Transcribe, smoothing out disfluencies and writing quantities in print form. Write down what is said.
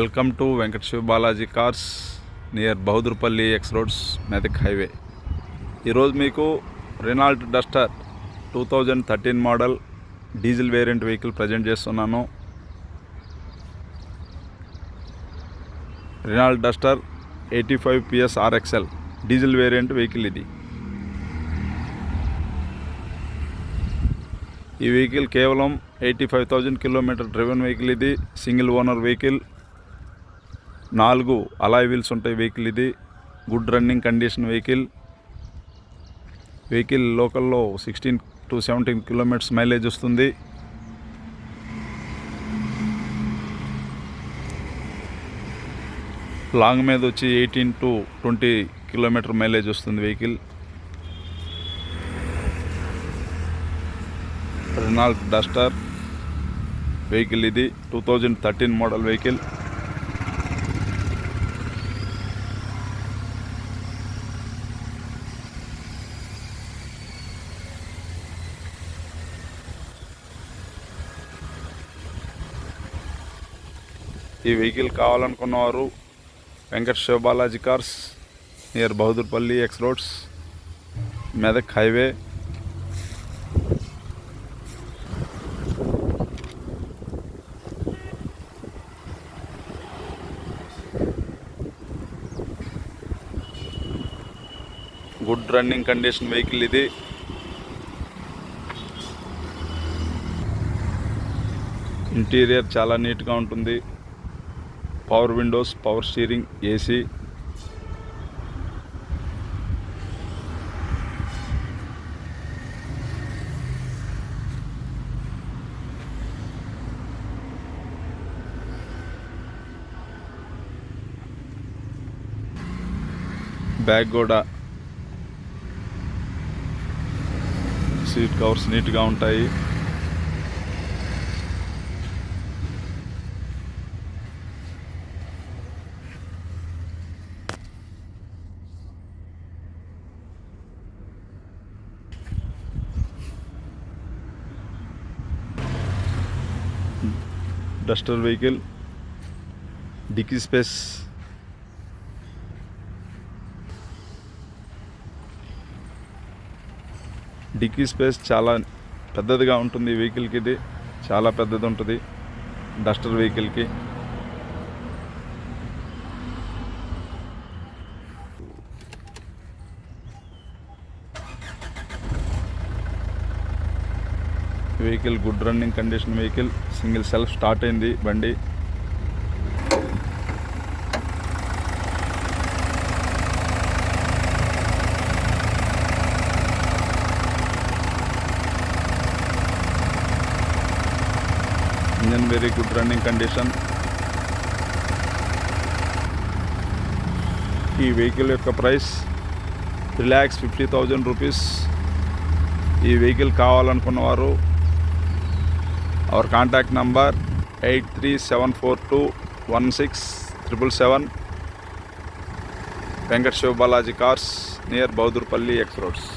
Welcome to Venkata Shiva Balaji cars near Bahadurpally X roads Medak highway. ఈరోజు మీకు Renault Duster 2013 model diesel variant vehicle present చేస్తున్నాను. Renault Duster 85 PS RXL diesel variant vehicle ఇది. ఈ vehicle కేవలం 85,000 kilometre driven vehicle ఇది. Single owner vehicle, 4 alloy wheels ఉంటాయి vehicle ఇది. Good running condition vehicle లోకల్లో 16 to 17 కిలోమీటర్స్ మైలేజ్ వస్తుంది. Long మీద వచ్చి 18 to 20 కిలోమీటర్ మైలేజ్ వస్తుంది వెహికల్. రెనాల్ట్ డస్టర్ వెహికల్ ఇది 2013 మోడల్ వెహికల్. ఈ వెహికల్ కావాలనుకున్నవారు Venkata Shiva Balaji cars near Bahadurpally X roads Medak highway. Good running condition vehicle ఇది. ఇంటీరియర్ చాలా నీట్గా ఉంటుంది. Power windows, power steering, AC. Back కూడా సీట్ కవర్స్ నీట్గా ఉంటాయి. డస్టర్ వెహికల్ డిక్కీ స్పేస్ చాలా పెద్దదిగా ఉంటుంది ఈ వెహికల్కి. ఇది చాలా పెద్దది ఉంటుంది డస్టర్ వెహికల్కి. Vehicle good running condition vehicle. Single self start అయింది బండి. Engine very good running condition. ఈ వెహికల్ యొక్క ప్రైస్ 3,50,000 రూపీస్. ఈ వెహికల్ కావాలనుకున్నవారు our contact number 8374216777 Venkata Shiva Balaji cars near Bahadurpally X roads.